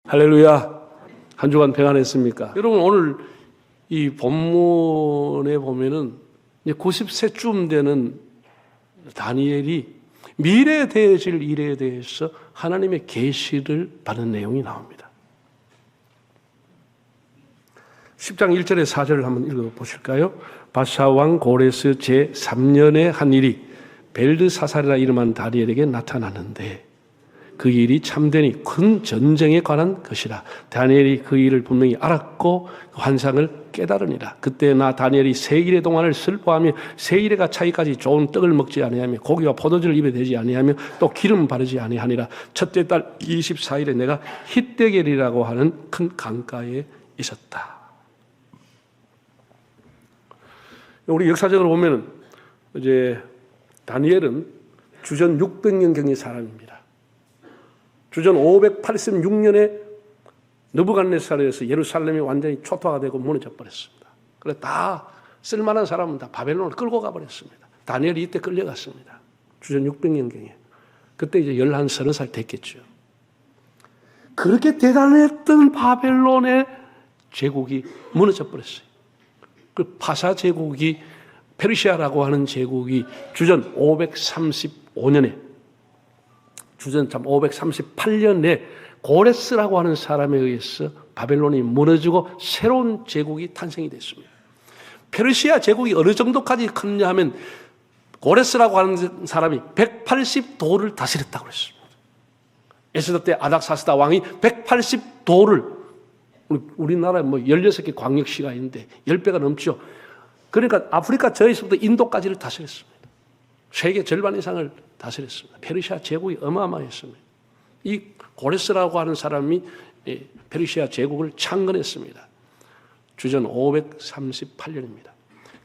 할렐루야. 한 주간 평안했습니까? 여러분, 오늘 이 본문에 보면은 90세쯤 되는 다니엘이 미래에 되어질 일에 대해서 하나님의 계시를 받은 내용이 나옵니다. 10장 1절에 4절을 한번 읽어보실까요? 바사왕 고레스 제3년의 한 일이 벨드사살이라 이름한 다니엘에게 나타났는데 그 일이 참되니 큰 전쟁에 관한 것이라. 다니엘이 그 일을 분명히 알았고 그 환상을 깨달으니라. 그때 나 다니엘이 세 일의 동안을 슬퍼하며 세 일에가 차기까지 좋은 떡을 먹지 아니하며 고기와 포도주를 입에 대지 아니하며 또 기름 바르지 아니하니라. 첫째 달 24일에 내가 히데겔이라고 하는 큰 강가에 있었다. 우리 역사적으로 보면은 이제 다니엘은 주전 600년경의 사람입니다. 주전 586년에 느부갓네살에서 예루살렘이 완전히 초토화가 되고 무너져 버렸습니다. 그래 다 쓸만한 사람은 다 바벨론을 끌고 가버렸습니다. 다니엘이 이때 끌려갔습니다. 주전 600년경에. 그때 이제 11, 30살 됐겠죠. 그렇게 대단했던 바벨론의 제국이 무너져 버렸어요. 그 파사 제국이, 페르시아라고 하는 제국이 주전 535년에 주전 538년에 고레스라고 하는 사람에 의해서 바벨론이 무너지고 새로운 제국이 탄생이 됐습니다. 페르시아 제국이 어느 정도까지 컸냐 하면 고레스라고 하는 사람이 180도를 다스렸다고 그랬습니다. 에스더 때 아닥사스다 왕이 180도를, 우리나라에 뭐 16개 광역시가 있는데 10배가 넘죠. 그러니까 아프리카 저에서부터 인도까지를 다스렸습니다. 세계 절반 이상을 다스렸습니다. 페르시아 제국이 어마어마했습니다. 이 고레스라고 하는 사람이 페르시아 제국을 창건했습니다. 주전 538년입니다.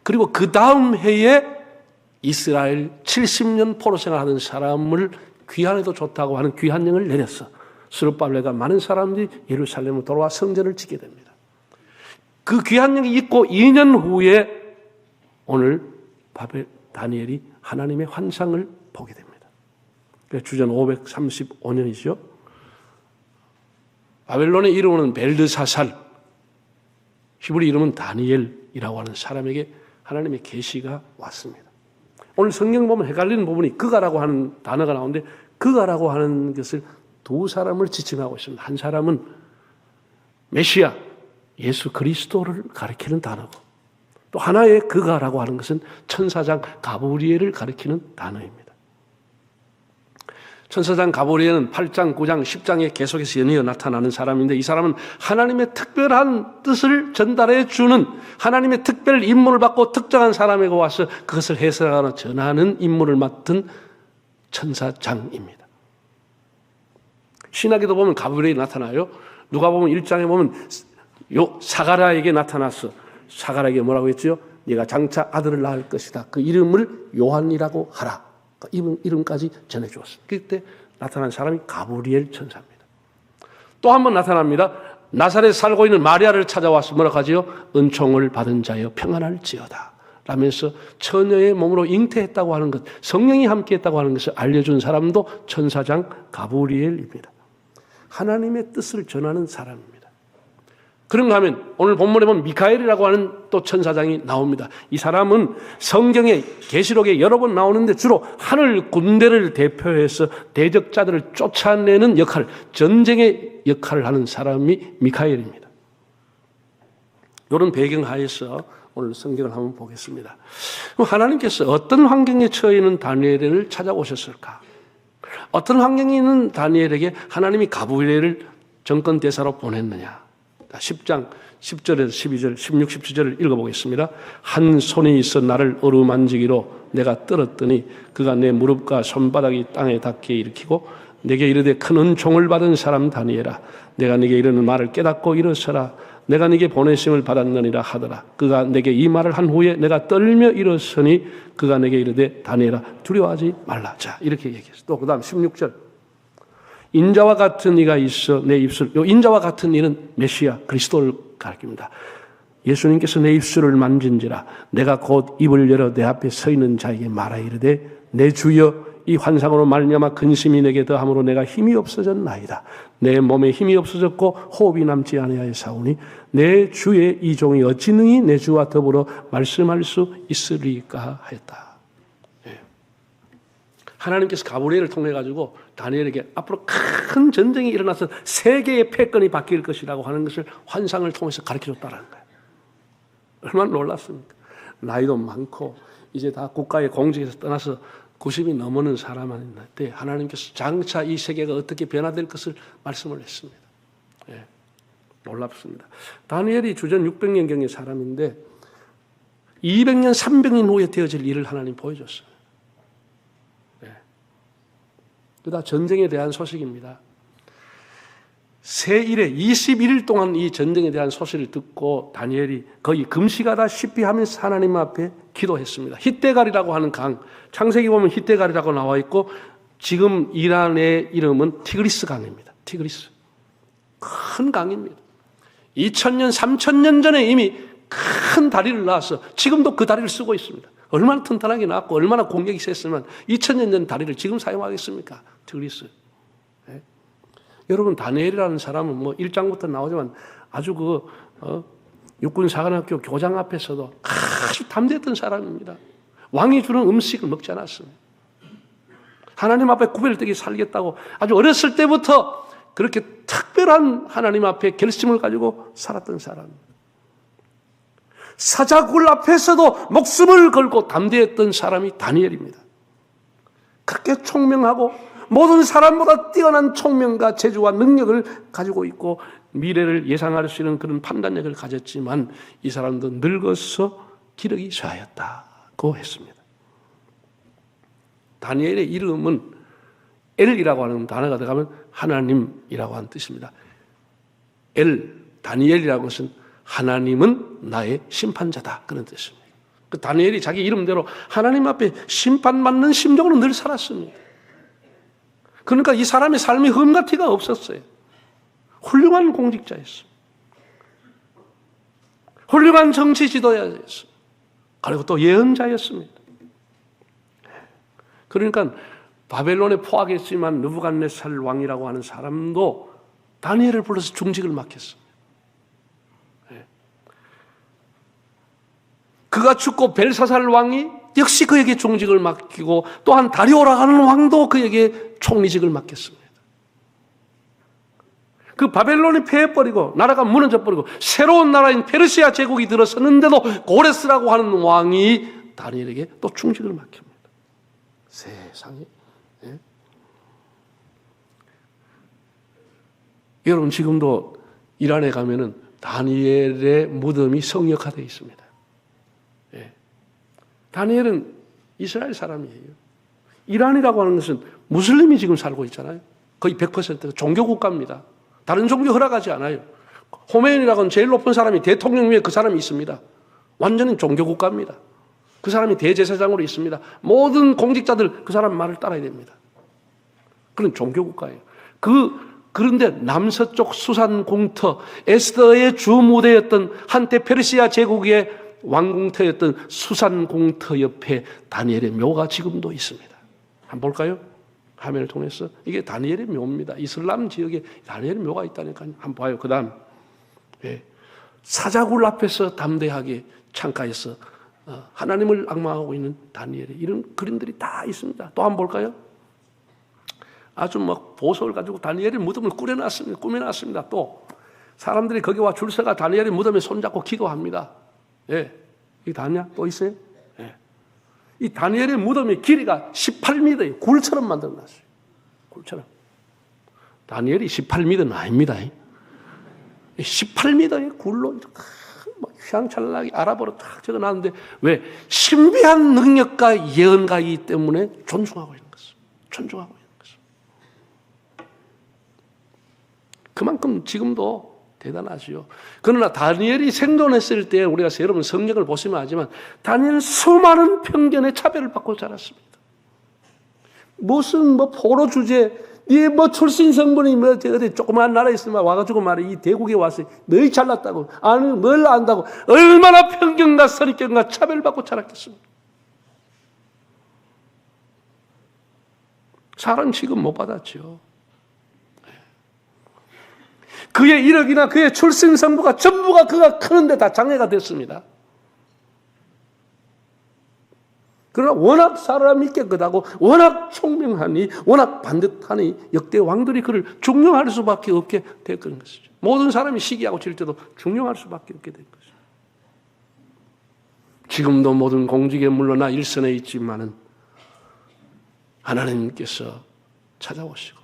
그리고 그 다음 해에 이스라엘 70년 포로 생활하는 사람을 귀환해도 좋다고 하는 귀환령을 내렸어. 스룹바벨과 많은 사람들이 예루살렘으로 돌아와 성전을 짓게 됩니다. 그 귀환령이 있고 2년 후에 오늘 다니엘이 하나님의 환상을 보게 됩니다. 주전 535년이죠. 바벨론의 이름은 벨드사살, 히브리 이름은 다니엘이라고 하는 사람에게 하나님의 계시가 왔습니다. 오늘 성경 보면 헷갈리는 부분이 그가라고 하는 단어가 나오는데 그가라고 하는 것을 두 사람을 지칭하고 있습니다. 한 사람은 메시아, 예수 그리스도를 가리키는 단어고 또 하나의 그가라고 하는 것은 천사장 가브리엘을 가리키는 단어입니다. 천사장 가브리엘은 8장, 9장, 10장에 계속해서 연이어 나타나는 사람인데 이 사람은 하나님의 특별한 뜻을 전달해 주는, 하나님의 특별 임무를 받고 특정한 사람에게 와서 그것을 해석하거나 전하는 임무를 맡은 천사장입니다. 신학에도 보면 가브리엘이 나타나요. 누가 보면 1장에 보면 사가랴에게 나타났어. 사가랴에게 뭐라고 했죠? 네가 장차 아들을 낳을 것이다. 그 이름을 요한이라고 하라. 그 이름까지 전해주었어요. 그때 나타난 사람이 가브리엘 천사입니다. 또 한 번 나타납니다. 나사렛에 살고 있는 마리아를 찾아와서 뭐라고 하지요? 은총을 받은 자여 평안할지어다 라면서 처녀의 몸으로 잉태했다고 하는 것, 성령이 함께했다고 하는 것을 알려준 사람도 천사장 가브리엘입니다. 하나님의 뜻을 전하는 사람입니다. 그런가 하면 오늘 본문에 보면 미카엘이라고 하는 또 천사장이 나옵니다. 이 사람은 성경에 계시록에 여러 번 나오는데 주로 하늘 군대를 대표해서 대적자들을 쫓아내는 역할, 전쟁의 역할을 하는 사람이 미카엘입니다. 이런 배경하에서 오늘 성경을 한번 보겠습니다. 하나님께서 어떤 환경에 처해 있는 다니엘을 찾아오셨을까? 어떤 환경에 있는 다니엘에게 하나님이 가브리엘을 정권 대사로 보냈느냐? 10장 10절에서 12절, 16, 17절을 읽어보겠습니다. 한 손이 있어 나를 어루만지기로 내가 떨었더니 그가 내 무릎과 손바닥이 땅에 닿게 일으키고 내게 이르되 큰 은총을 받은 사람 다니엘아, 내가 네게 이르는 말을 깨닫고 일어서라. 내가 네게 보내심을 받았느니라 하더라. 그가 내게 이 말을 한 후에 내가 떨며 일어서니 그가 내게 이르되 다니엘아 두려워하지 말라. 자, 이렇게 얘기했어요. 또 그 다음 16절. 인자와 같은 이가 있어 내 입술, 요 인자와 같은 이는 메시아 그리스도를 가리킵니다. 예수님께서 내 입술을 만진지라 내가 곧 입을 열어 내 앞에 서 있는 자에게 말하 이르되 내 주여 이 환상으로 말미암아 근심이 내게 더함으로 내가 힘이 없어졌나이다. 내 몸에 힘이 없어졌고 호흡이 남지 아니하였사오니 내 주의 이 종이 어찌 능히 내 주와 더불어 말씀할 수 있으리까 하였다. 예. 하나님께서 가브리엘을 통해 가지고 다니엘에게 앞으로 큰 전쟁이 일어나서 세계의 패권이 바뀔 것이라고 하는 것을 환상을 통해서 가르쳐줬다는 거예요. 얼마나 놀랐습니까? 나이도 많고 이제 다 국가의 공직에서 떠나서 90이 넘는 사람한테 하나님께서 장차 이 세계가 어떻게 변화될 것을 말씀을 했습니다. 예, 놀랍습니다. 다니엘이 주전 600년경의 사람인데 200년, 300년 후에 되어질 일을 하나님 보여줬어요. 예. 그다 전쟁에 대한 소식입니다. 새 일에 21일 동안 이 전쟁에 대한 소식을 듣고 다니엘이 거의 금식하다시피 하면서 하나님 앞에 기도했습니다. 히데갈이라고 하는 강, 창세기 보면 히데갈이라고 나와 있고 지금 이란의 이름은 티그리스 강입니다. 티그리스. 큰 강입니다. 2000년, 3000년 전에 이미 큰 다리를 낳아서 지금도 그 다리를 쓰고 있습니다. 얼마나 튼튼하게 나왔고 얼마나 공격이 셌으면 2000년 전 다리를 지금 사용하겠습니까? 티그리스. 여러분 다니엘이라는 사람은 뭐 1장부터 나오지만 아주 육군사관학교 교장 앞에서도 아주 담대했던 사람입니다. 왕이 주는 음식을 먹지 않았습니다. 하나님 앞에 구별되게 살겠다고 아주 어렸을 때부터 그렇게 특별한 하나님 앞에 결심을 가지고 살았던 사람입니다. 사자굴 앞에서도 목숨을 걸고 담대했던 사람이 다니엘입니다. 그렇게 총명하고 모든 사람보다 뛰어난 총명과 재주와 능력을 가지고 있고 미래를 예상할 수 있는 그런 판단력을 가졌지만 이 사람도 늙어서 기력이 쇠하였다고 했습니다. 다니엘의 이름은 엘이라고 하는 단어가 들어가면 하나님이라고 하는 뜻입니다. 다니엘이라는 것은 하나님은 나의 심판자다 그런 뜻입니다. 그 다니엘이 자기 이름대로 하나님 앞에 심판받는 심정으로 늘 살았습니다. 그러니까 이 사람의 삶이 흠같이가 없었어요. 훌륭한 공직자였습니다. 훌륭한 정치 지도자였습니다. 그리고 또 예언자였습니다. 그러니까 바벨론에 포악했지만 느부갓네살 왕이라고 하는 사람도 다니엘을 불러서 중직을 맡겼습니다. 그가 죽고 벨사살 왕이 역시 그에게 중직을 맡기고 또한 다리오라고 하는 왕도 그에게 총리직을 맡겼습니다. 그 바벨론이 패해버리고 나라가 무너져버리고 새로운 나라인 페르시아 제국이 들어섰는데도 고레스라고 하는 왕이 다니엘에게 또 중직을 맡깁니다. 세상에. 예? 여러분 지금도 이란에 가면은 다니엘의 무덤이 성역화되어 있습니다. 예. 다니엘은 이스라엘 사람이에요. 이란이라고 하는 것은 무슬림이 지금 살고 있잖아요. 거의 100%가 종교 국가입니다. 다른 종교 허락하지 않아요. 호메인이라고 하는 제일 높은 사람이 대통령 위에 그 사람이 있습니다. 완전히 종교 국가입니다. 그 사람이 대제사장으로 있습니다. 모든 공직자들 그 사람 말을 따라야 됩니다. 그런 종교 국가예요. 그런데 남서쪽 수산 공터, 에스더의 주무대였던 한때 페르시아 제국의 왕궁터였던 수산 공터 옆에 다니엘의 묘가 지금도 있습니다. 한번 볼까요? 화면을 통해서 이게 다니엘의 묘입니다. 이슬람 지역에 다니엘의 묘가 있다니까요. 한번 봐요. 그 다음 사자굴 앞에서 담대하게 창가에서 하나님을 앙망하고 있는 다니엘의 이런 그림들이 다 있습니다. 또 한번 볼까요? 아주 막 보석을 가지고 다니엘의 무덤을 꾸며놨습니다. 또 사람들이 거기 와 줄 서가 다니엘의 무덤에 손잡고 기도합니다. 예, 이게 다냐? 또 있어요? 예. 이 다니엘의 무덤의 길이가 18m예요. 굴처럼 만들어놨어요. 굴처럼. 다니엘이 18m는 아닙니다. 18m의 굴로 휘황찬란하게 아랍어로 딱 적어놨는데 왜? 신비한 능력과 예언가이기 때문에 존중하고 있는 것입니다. 존중하고 있는 것입니다. 그만큼 지금도 대단하지요. 그러나 다니엘이 생존했을 때 우리가 여러분 성경을 보시면 알지만 다니엘은 수많은 편견의 차별을 받고 자랐습니다. 무슨 포로 주제, 네 출신 성분이 어디 조그만 나라에 있으면 와가지고 말해 이 대국에 와서 너희 잘났다고 아니 뭘 안다고 얼마나 편견과 선입견과 차별을 받고 자랐겠습니까? 사람 취급 못 받았죠. 그의 이력이나 그의 출생 성부가 전부가 그가 크는데 다 장애가 됐습니다. 그러나 워낙 사람이 깨끗하고 워낙 총명하니 워낙 반듯하니 역대 왕들이 그를 중용할 수밖에 없게 됐던 것이죠. 모든 사람이 시기하고 질 때도 중용할 수밖에 없게 된 것이죠. 지금도 모든 공직에 물러나 일선에 있지만은 하나님께서 찾아오시고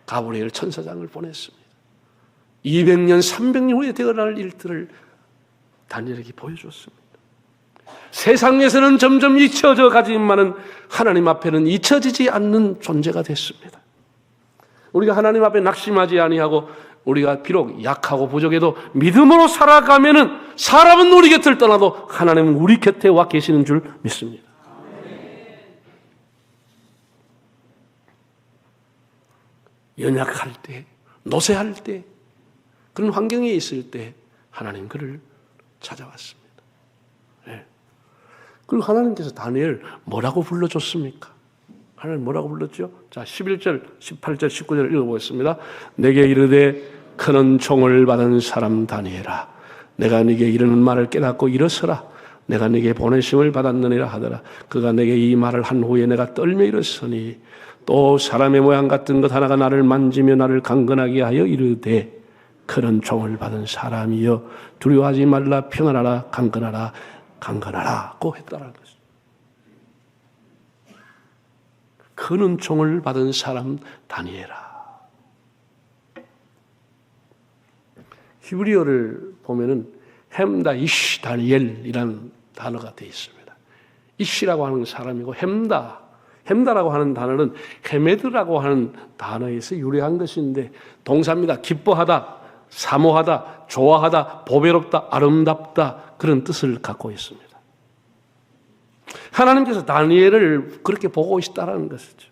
가브리엘 천사장을 보냈습니다. 200년, 300년 후에 되어날 일들을 다니엘에게 보여줬습니다. 세상에서는 점점 잊혀져 가지만은 하나님 앞에는 잊혀지지 않는 존재가 됐습니다. 우리가 하나님 앞에 낙심하지 아니하고 우리가 비록 약하고 부족해도 믿음으로 살아가면은 사람은 우리 곁을 떠나도 하나님은 우리 곁에 와 계시는 줄 믿습니다. 연약할 때, 노쇠할 때, 그런 환경에 있을 때 하나님 그를 찾아왔습니다. 네. 그리고 하나님께서 다니엘 뭐라고 불러줬습니까? 하나님 뭐라고 불렀죠? 자, 11절, 18절, 19절 읽어보겠습니다. 내게 이르되 큰 은총을 받은 사람 다니엘아, 내가 네게 이르는 말을 깨닫고 일어서라. 내가 네게 보내심을 받았느니라 하더라. 그가 내게 이 말을 한 후에 내가 떨며 일어서니 또 사람의 모양 같은 것 하나가 나를 만지며 나를 강건하게 하여 이르되 큰 은총을 받은 사람이여 두려워하지 말라. 평안하라. 강건하라. 강건하라고 했다라는 것입니다. 큰 은총을 받은 사람 다니엘아. 히브리어를 보면은 햄다 이시 다니엘이라는 단어가 되어 있습니다. 이시라고 하는 사람이고 햄다라고 하는 단어는 헤메드라고 하는 단어에서 유래한 것인데 동사입니다. 기뻐하다, 사모하다, 좋아하다, 보배롭다, 아름답다 그런 뜻을 갖고 있습니다. 하나님께서 다니엘을 그렇게 보고 있다는 것이죠.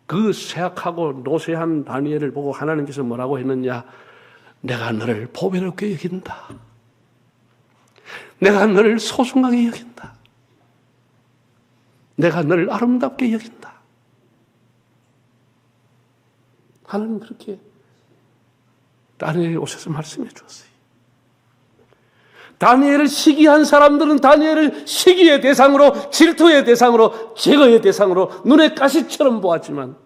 그 쇠약하고 노쇠한 다니엘을 보고 하나님께서 뭐라고 했느냐? 내가 너를 보배롭게 여긴다. 내가 너를 소중하게 여긴다. 내가 너를 아름답게 여긴다. 하나님 그렇게 다니엘에 오셔서 말씀해 주었어요. 다니엘을 시기한 사람들은 다니엘을 시기의 대상으로, 질투의 대상으로, 제거의 대상으로 눈에 가시처럼 보았지만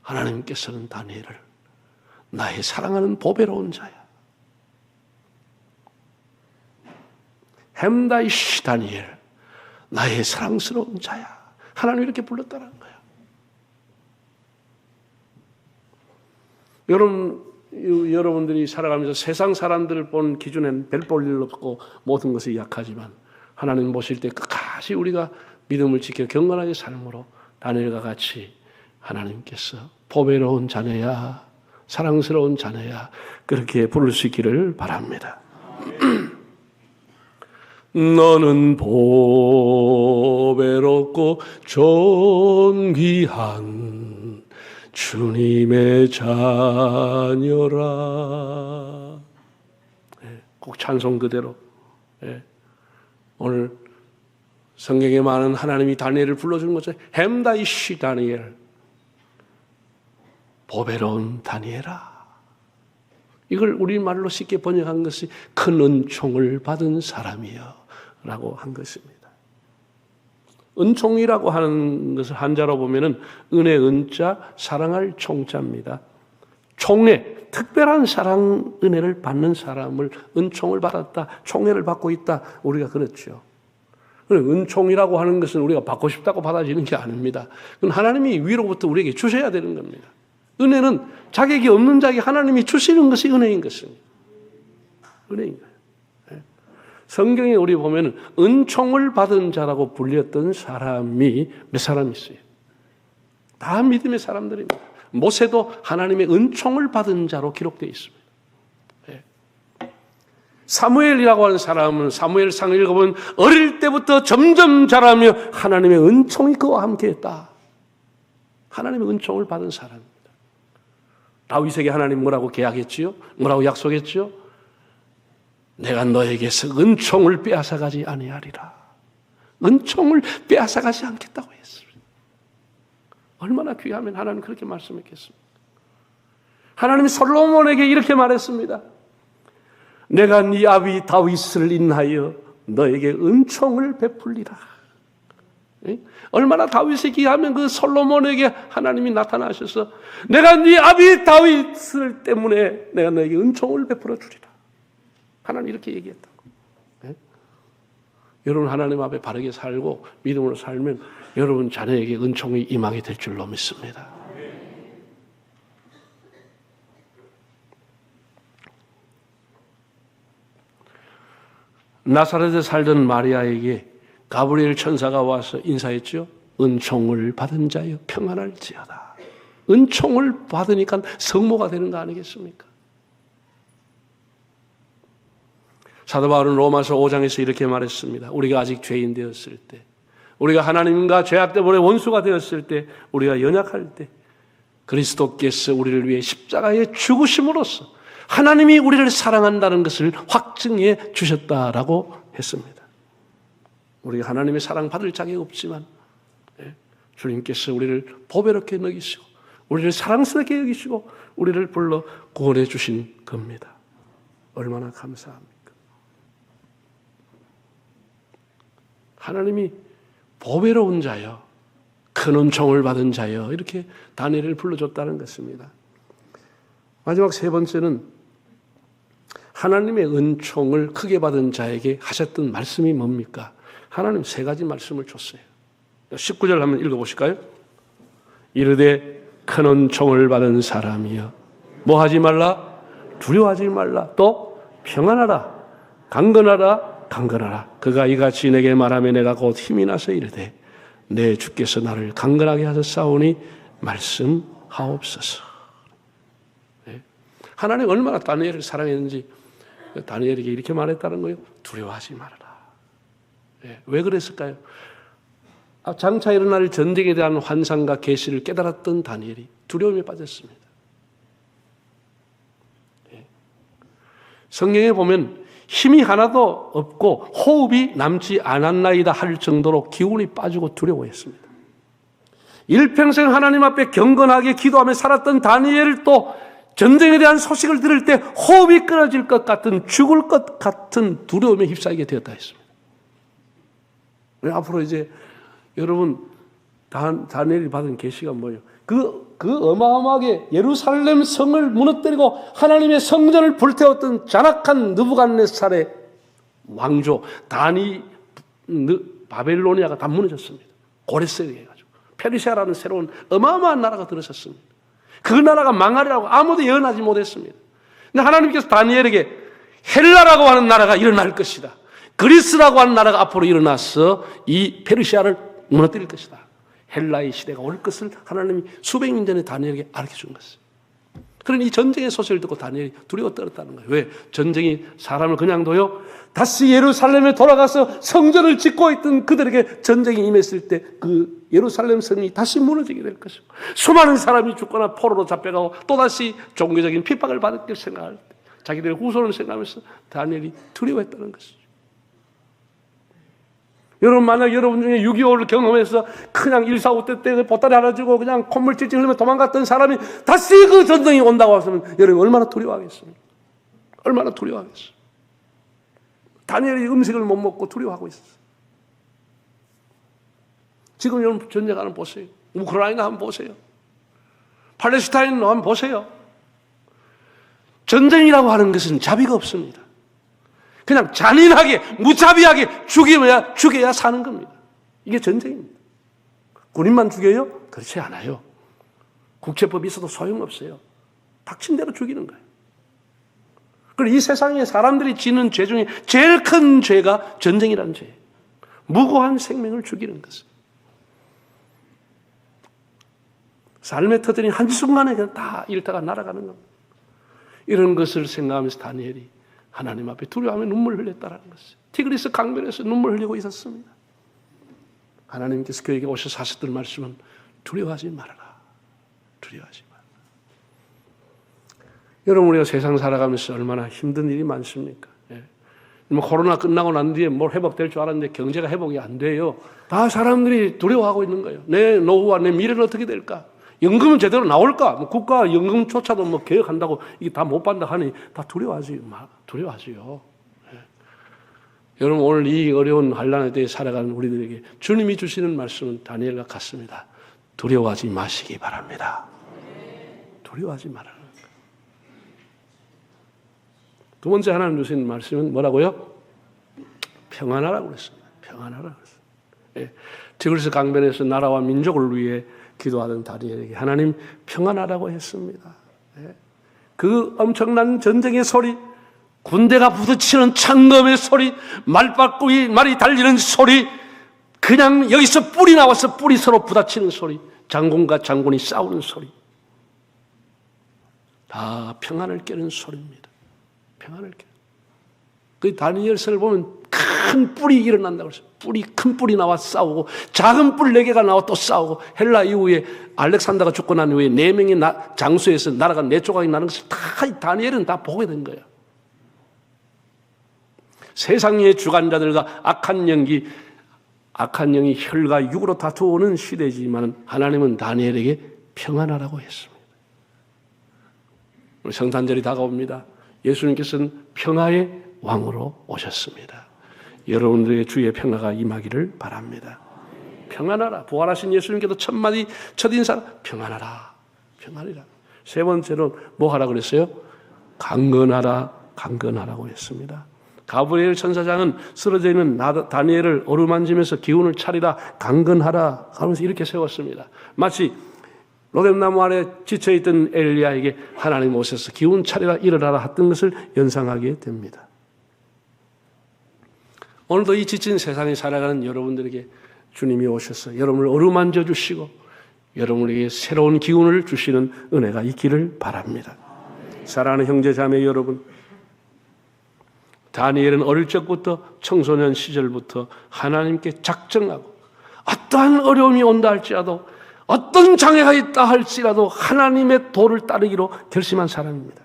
하나님께서는 다니엘을 나의 사랑하는 보배로운 자야. 햄다이시 다니엘, 나의 사랑스러운 자야. 하나님 이렇게 불렀다는 거야. 여러분들이 살아가면서 세상 사람들을 본 기준엔 별 볼 일 없고 모든 것이 약하지만 하나님 보실 때 끝까지 우리가 믿음을 지켜 경건하게 삶으로 다니엘과 같이 하나님께서 보배로운 자녀야, 사랑스러운 자녀야 그렇게 부를 수 있기를 바랍니다. 너는 보배롭고 존귀한 주님의 자녀라. 꼭 찬송 그대로. 오늘 성경에 많은 하나님이 다니엘을 불러주는 것은 햄다이시 다니엘, 보배로운 다니엘아. 이걸 우리말로 쉽게 번역한 것이 큰 은총을 받은 사람이여 라고 한 것입니다. 은총이라고 하는 것을 한자로 보면은 은혜 은자, 사랑할 총자입니다. 총애, 특별한 사랑, 은혜를 받는 사람을 은총을 받았다, 총애를 받고 있다. 우리가 그렇죠. 은총이라고 하는 것은 우리가 받고 싶다고 받아지는 게 아닙니다. 그건 하나님이 위로부터 우리에게 주셔야 되는 겁니다. 은혜는 자격이 없는 자에게 하나님이 주시는 것이 은혜인 것입니다. 은혜인 거예요. 성경에 우리 보면 은총을 받은 자라고 불렸던 사람이 몇 사람 있어요? 다 믿음의 사람들입니다. 모세도 하나님의 은총을 받은 자로 기록되어 있습니다. 사무엘이라고 하는 사람은 사무엘상을 읽어보면 어릴 때부터 점점 자라며 하나님의 은총이 그와 함께했다. 하나님의 은총을 받은 사람입니다. 다윗에게 하나님 뭐라고 계약했지요? 뭐라고 약속했지요? 내가 너에게서 은총을 빼앗아가지 아니하리라. 은총을 빼앗아가지 않겠다고 했습니다. 얼마나 귀하면 하나님 그렇게 말씀했겠습니까? 하나님이 솔로몬에게 이렇게 말했습니다. 내가 네 아비 다윗을 인하여 너에게 은총을 베풀리라. 얼마나 다윗이 귀하면 그 솔로몬에게 하나님이 나타나셔서 내가 네 아비 다윗을 때문에 내가 너에게 은총을 베풀어 주리라. 하나님 이렇게 얘기했다고. 여러분 하나님 앞에 바르게 살고 믿음으로 살면 여러분 자녀에게 은총이 임하게 될 줄로 믿습니다. 나사렛에 살던 마리아에게 가브리엘 천사가 와서 인사했죠. 은총을 받은 자여 평안할지어다. 은총을 받으니까 성모가 되는 거 아니겠습니까? 사도 바울은 로마서 5장에서 이렇게 말했습니다. 우리가 아직 죄인 되었을 때, 우리가 하나님과 죄악 때문에 원수가 되었을 때, 우리가 연약할 때 그리스도께서 우리를 위해 십자가에 죽으심으로써 하나님이 우리를 사랑한다는 것을 확증해 주셨다라고 했습니다. 우리가 하나님의 사랑 받을 자격 없지만 주님께서 우리를 보배롭게 여기시고 우리를 사랑스럽게 여기시고 우리를 불러 구원해 주신 겁니다. 얼마나 감사합니까? 하나님이 보배로운 자여, 큰 은총을 받은 자여 이렇게 다니엘을 불러줬다는 것입니다. 마지막 세 번째는 하나님의 은총을 크게 받은 자에게 하셨던 말씀이 뭡니까? 하나님 세 가지 말씀을 줬어요. 19절 한번 읽어보실까요? 이르되 큰 은총을 받은 사람이여 뭐 하지 말라? 두려워하지 말라. 또 평안하라. 강건하라. 그가 이같이 내게 말하며 내가 곧 힘이 나서 이르되 내 주께서 나를 강건하게 하셨사오니 말씀하옵소서. 하나님 얼마나 다니엘을 사랑했는지 다니엘에게 이렇게 말했다는 거예요. 두려워하지 말아라. 왜 그랬을까요? 장차 일어날 전쟁에 대한 환상과 계시를 깨달았던 다니엘이 두려움에 빠졌습니다. 성경에 보면 힘이 하나도 없고 호흡이 남지 않았나이다 할 정도로 기운이 빠지고 두려워했습니다. 일평생 하나님 앞에 경건하게 기도하며 살았던 다니엘을 또 전쟁에 대한 소식을 들을 때 호흡이 끊어질 것 같은 죽을 것 같은 두려움에 휩싸이게 되었다 했습니다. 앞으로 이제 여러분 다니엘이 받은 계시가 뭐예요? 그 어마어마하게 예루살렘 성을 무너뜨리고 하나님의 성전을 불태웠던 잔악한 느부갓네살의 왕조 바벨로니아가 다 무너졌습니다. 고레스에 해가지고 페르시아라는 새로운 어마어마한 나라가 들어섰습니다. 그 나라가 망하리라고 아무도 예언하지 못했습니다. 근데 하나님께서 다니엘에게 헬라라고 하는 나라가 일어날 것이다. 그리스라고 하는 나라가 앞으로 일어나서 이 페르시아를 무너뜨릴 것이다. 헬라의 시대가 올 것을 하나님이 수백 년 전에 다니엘에게 알려준 것이에요. 그러니 이 전쟁의 소식을 듣고 다니엘이 두려워 떨었다는 거예요. 왜? 전쟁이 사람을 그냥 둬요? 다시 예루살렘에 돌아가서 성전을 짓고 있던 그들에게 전쟁이 임했을 때 그 예루살렘 성이 다시 무너지게 될 것이고 수많은 사람이 죽거나 포로로 잡혀가고 또다시 종교적인 핍박을 받을 걸 생각할 때 자기들의 후손을 생각하면서 다니엘이 두려워했다는 것이죠. 여러분 만약 여러분 중에 6.25를 경험해서 그냥 1.4.5 때 보따리 하나 주고 그냥 콧물 찔찔 흘리며 도망갔던 사람이 다시 그 전쟁이 온다고 하면 여러분 얼마나 두려워하겠습니까? 얼마나 두려워하겠어요. 다니엘이 음식을 못 먹고 두려워하고 있었어요. 지금 여러분 전쟁 한번 보세요. 우크라이나 한번 보세요. 팔레스타인 한번 보세요. 전쟁이라고 하는 것은 자비가 없습니다. 그냥 잔인하게 무자비하게 죽여야 사는 겁니다. 이게 전쟁입니다. 군인만 죽여요? 그렇지 않아요. 국제법이 있어도 소용없어요. 닥친 대로 죽이는 거예요. 그리고 이 세상에 사람들이 지는 죄 중에 제일 큰 죄가 전쟁이라는 죄예요. 무고한 생명을 죽이는 것은. 삶의 터전이 한순간에 그냥 다 잃다가 날아가는 겁니다. 이런 것을 생각하면서 다니엘이 하나님 앞에 두려워하며 눈물을 흘렸다는 것이에요. 티그리스 강변에서 눈물을 흘리고 있었습니다. 하나님께서 그에게 오셔서 하셨던 말씀은 두려워하지 말아라. 두려워하지 말아라. 여러분 우리가 세상 살아가면서 얼마나 힘든 일이 많습니까? 코로나 끝나고 난 뒤에 뭘 회복될 줄 알았는데 경제가 회복이 안 돼요. 다 사람들이 두려워하고 있는 거예요. 내 노후와 내 미래는 어떻게 될까? 연금은 제대로 나올까? 국가 연금조차도 개혁한다고 이게 다 못 받는다 하니 다 두려워하지요. 네. 여러분 오늘 이 어려운 환난에 대해 살아가는 우리들에게 주님이 주시는 말씀은 다니엘과 같습니다. 두려워하지 마시기 바랍니다. 두려워하지 말아라. 두 번째 하나님 주신 말씀은 뭐라고요? 평안하라고 그랬습니다. 평안하라고 그랬습니다. 예. 디그리스 강변에서 나라와 민족을 위해 기도하던 다니엘에게 하나님 평안하라고 했습니다. 예. 그 엄청난 전쟁의 소리, 군대가 부딪히는 창검의 소리, 말이 달리는 소리, 그냥 여기서 뿔이 나와서 뿔이 서로 부딪히는 소리, 장군과 장군이 싸우는 소리, 다 평안을 깨는 소리입니다. 평안을 깨. 그 다니엘서를 보면 큰 뿔이 일어난다고 그랬어요. 큰 뿔이 나와 싸우고 작은 뿔 4개가 나와 또 싸우고 헬라 이후에 알렉산더가 죽고 난 후에 4명의 장수에서 나라가 4조각이 나는 것을 다 다니엘은 다 보게 된 거예요. 세상의 주관자들과 악한 영이 혈과 육으로 다투어오는 시대지만 하나님은 다니엘에게 평안하라고 했습니다. 성탄절이 다가옵니다. 예수님께서는 평화의 왕으로 오셨습니다. 여러분들의 주의 평화가 임하기를 바랍니다. 평안하라. 부활하신 예수님께도 첫인상 평안하라. 평안이라. 세 번째로 뭐 하라 그랬어요? 강건하라고 했습니다. 가브리엘 천사장은 쓰러져 있는 다니엘을 어루만지면서 기운을 차리라, 강건하라 하면서 이렇게 세웠습니다. 마치 로뎀나무 아래 지쳐있던 엘리야에게 하나님 오셔서 기운 차리라, 일어나라 했던 것을 연상하게 됩니다. 오늘도 이 지친 세상에 살아가는 여러분들에게 주님이 오셔서 여러분을 어루만져 주시고 여러분에게 새로운 기운을 주시는 은혜가 있기를 바랍니다. 사랑하는 형제 자매 여러분, 다니엘은 어릴 적부터 청소년 시절부터 하나님께 작정하고 어떠한 어려움이 온다 할지라도 어떤 장애가 있다 할지라도 하나님의 도를 따르기로 결심한 사람입니다.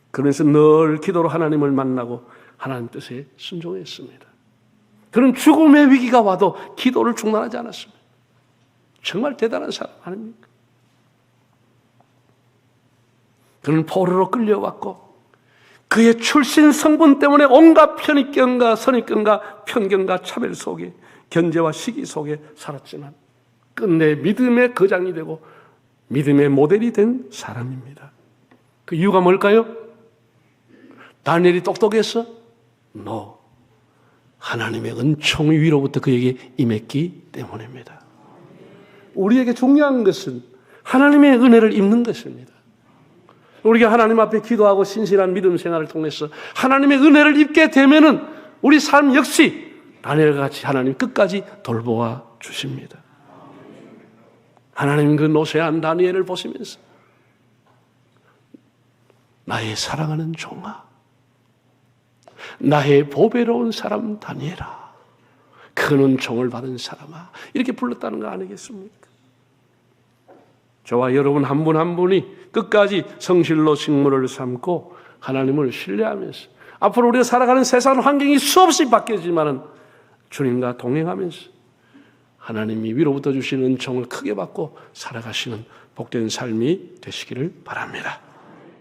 그러면서 늘 기도로 하나님을 만나고 하나님 뜻에 순종했습니다. 그는 죽음의 위기가 와도 기도를 중단하지 않았습니다. 정말 대단한 사람 아닙니까? 그는 포로로 끌려왔고 그의 출신 성분 때문에 온갖 편익견과 선입견과 편견과 차별 속에 견제와 시기 속에 살았지만 끝내 믿음의 거장이 되고 믿음의 모델이 된 사람입니다. 그 이유가 뭘까요? 다니엘이 똑똑했어? No. 하나님의 은총 위로부터 그에게 임했기 때문입니다. 우리에게 중요한 것은 하나님의 은혜를 입는 것입니다. 우리가 하나님 앞에 기도하고 신실한 믿음 생활을 통해서 하나님의 은혜를 입게 되면은 우리 삶 역시 다니엘과 같이 하나님 끝까지 돌보아 주십니다. 하나님 그 노쇠한 다니엘을 보시면서 나의 사랑하는 종아, 나의 보배로운 사람 다니엘아, 큰 은총을 받은 사람아, 이렇게 불렀다는 거 아니겠습니까? 저와 여러분 한 분 한 분이 끝까지 성실로 직무를 삼고 하나님을 신뢰하면서 앞으로 우리가 살아가는 세상 환경이 수없이 바뀌지만은 주님과 동행하면서 하나님이 위로부터 주시는 은총을 크게 받고 살아가시는 복된 삶이 되시기를 바랍니다.